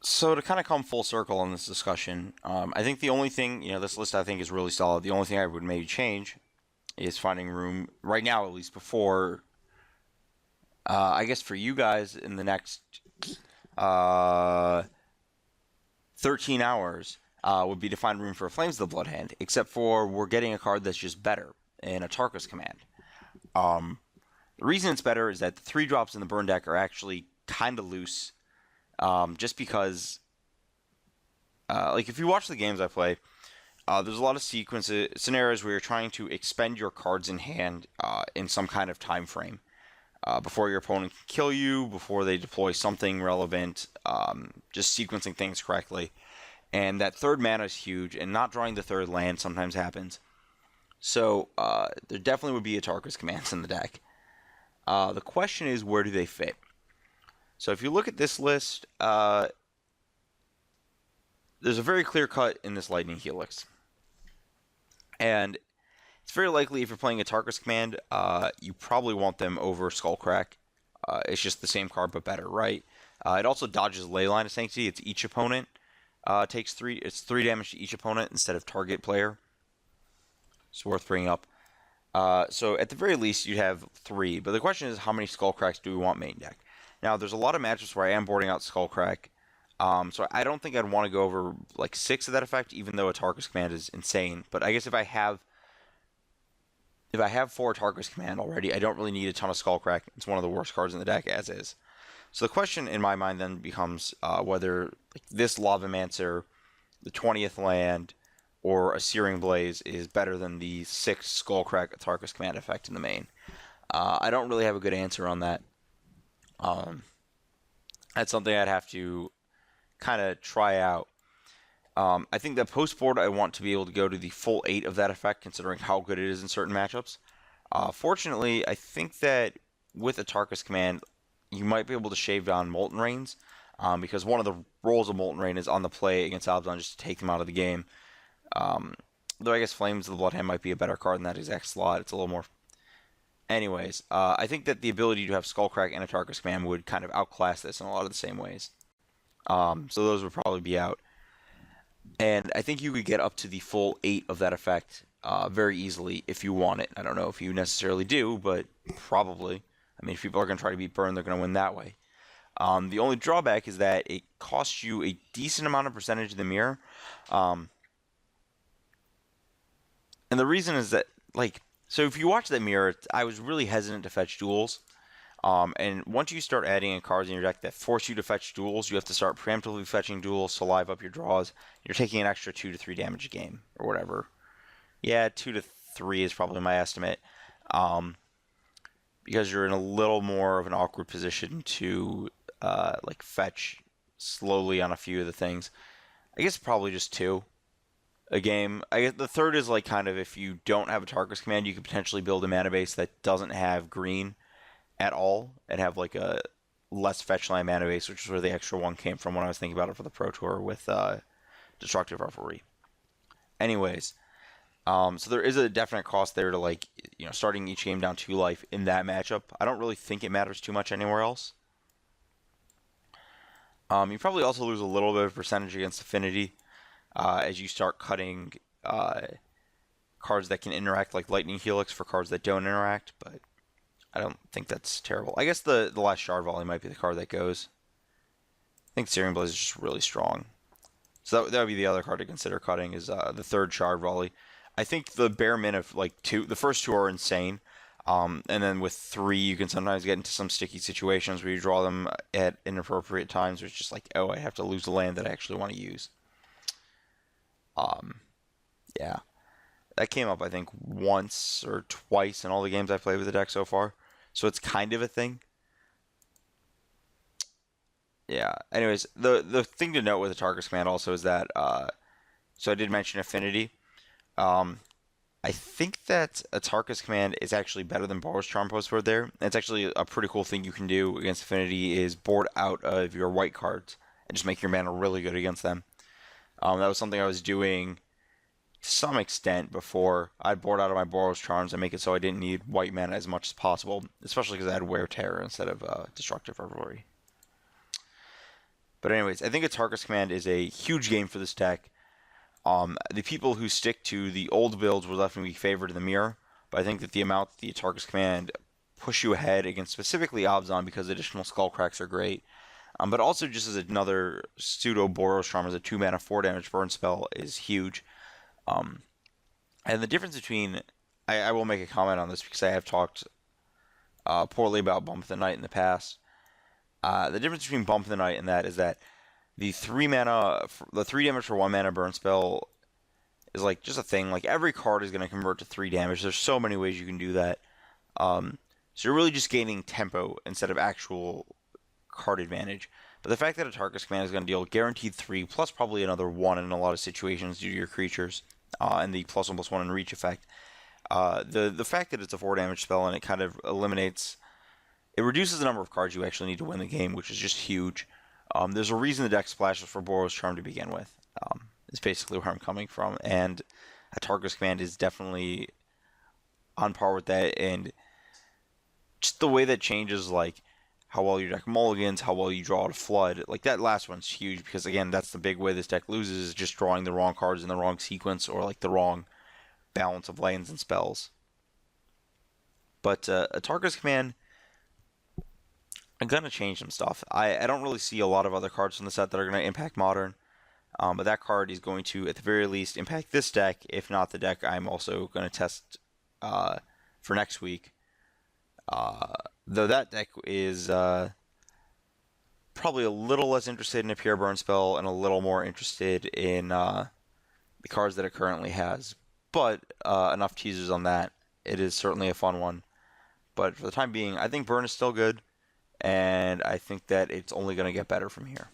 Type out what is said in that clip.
So to kind of come full circle on this discussion, I think the only thing, this list I think is really solid. The only thing I would maybe change is finding room right now, at least before, I guess for you guys in the next uh, 13 hours would be to find room for Flames of the Blood Hand, except for we're getting a card that's just better in a Tarkus command. The reason it's better is that the 3 drops in the burn deck are actually kind of loose, just because, like if you watch the games I play, there's a lot of scenarios where you're trying to expend your cards in hand in some kind of time frame before your opponent can kill you, before they deploy something relevant, just sequencing things correctly. And that 3rd mana is huge, and not drawing the 3rd land sometimes happens. So there definitely would be a Tarkus commands in the deck. The question is, where do they fit? So if you look at this list, there's a very clear cut in this Lightning Helix. And it's very likely if you're playing a Tarkus command, you probably want them over Skullcrack. It's just the same card but better, right? It also dodges Leyline of Sanctity. It's each opponent takes 3. It's 3 damage to each opponent instead of target player. It's worth bringing up. So at the very least, you'd have 3. But the question is, how many Skullcracks do we want main deck? Now, there's a lot of matchups where I am boarding out Skullcrack. So I don't think I'd want to go over like 6 of that effect, even though a Tarkus command is insane. But I guess if I have 4 Tarkus command already, I don't really need a ton of Skullcrack. It's one of the worst cards in the deck as is. So the question in my mind then becomes whether like, this Lavamancer, the 20th land, or a Searing Blaze is better than the 6 Skullcrack Tarkus command effect in the main. I don't really have a good answer on that. That's something I'd have to kind of try out. I think that post board I want to be able to go to the full 8 of that effect, considering how good it is in certain matchups. Fortunately, I think that with a Tarkus command, you might be able to shave down Molten Rains, because one of the roles of Molten Rain is on the play against Abaddon just to take them out of the game. Though I guess Flames of the Bloodhand might be a better card in that exact slot. It's a little more. Anyways, I think that the ability to have Skullcrack and a Tarkus command would kind of outclass this in a lot of the same ways. So those would probably be out. And I think you could get up to the full 8 of that effect very easily if you want it. I don't know if you necessarily do, but probably. I mean, if people are going to try to beat Burn, they're going to win that way. The only drawback is that it costs you a decent amount of percentage of the mirror. And the reason is that, like, so if you watch that mirror, I was really hesitant to fetch duels. And once you start adding in cards in your deck that force you to fetch duels, you have to start preemptively fetching duels to live up your draws. You're taking an extra 2 to 3 damage a game, or whatever. Yeah, 2 to 3 is probably my estimate. Because you're in a little more of an awkward position to like fetch slowly on a few of the things. I guess probably just 2 a game. I guess the third is like kind of if you don't have a Tarkus command, you could potentially build a mana base that doesn't have green at all and have like a less fetch line mana base, which is where the extra 1 came from when I was thinking about it for the Pro Tour with Destructive Revelry. Anyways, so there is a definite cost there to like, starting each game down 2 life in that matchup. I don't really think it matters too much anywhere else. You probably also lose a little bit of percentage against Affinity as you start cutting cards that can interact like Lightning Helix for cards that don't interact, but I don't think that's terrible. I guess the last Shard Volley might be the card that goes. I think Searing Blaze is just really strong. So that would be the other card to consider cutting is the 3rd Shard Volley. I think the bare min of like 2, the first 2 are insane. And then with 3, you can sometimes get into some sticky situations where you draw them at inappropriate times where it's just like, oh, I have to lose a land that I actually want to use. Yeah. That came up, I think, once or twice in all the games I've played with the deck so far. So it's kind of a thing. Yeah. Anyways, the thing to note with the Tarkus command also is that, so I did mention Affinity. I think that a Tarkus command is actually better than Borrow's Charm post-board there. It's actually a pretty cool thing you can do against Affinity is board out of your white cards and just make your mana really good against them. That was something I was doing to some extent before. I'd board out of my Borrow's Charms and make it so I didn't need white mana as much as possible, especially because I had Wear Terror instead of Destructive Revelry. But anyways, I think Atarka's Command is a huge game for this deck. The people who stick to the old builds will definitely be favored in the mirror, but I think that the amount that the Atarka's Command push you ahead against specifically Abzan because additional Skullcracks are great. But also just as another pseudo Boros Charm as a 2 mana 4 damage burn spell is huge. Um, and the difference between I will make a comment on this because I have talked poorly about Bump of the Night in the past. The difference between Bump of the Night and that is that the 3 damage for 1 mana burn spell is like just a thing. Like every card is going to convert to 3 damage. There's so many ways you can do that. So you're really just gaining tempo instead of actual card advantage. But the fact that Atarka's Command is going to deal guaranteed 3 plus probably another 1 in a lot of situations due to your creatures and the +1/+1 and reach effect. The fact that it's a 4 damage spell and it kind of it reduces the number of cards you actually need to win the game, which is just huge. There's a reason the deck splashes for Boros Charm to begin with. Is basically where I'm coming from, and Atarka's Command is definitely on par with that, and just the way that changes, like how well your deck mulligans, how well you draw out a flood, like that last one's huge because again, that's the big way this deck loses is just drawing the wrong cards in the wrong sequence or like the wrong balance of lands and spells. But Atarka's Command, I'm gonna change some stuff. I don't really see a lot of other cards from the set that are gonna impact Modern. But that card is going to, at the very least, impact this deck. If not the deck, I'm also going to test for next week. Though that deck is probably a little less interested in a pure burn spell and a little more interested in the cards that it currently has. But enough teasers on that. It is certainly a fun one. But for the time being, I think burn is still good, and I think that it's only going to get better from here.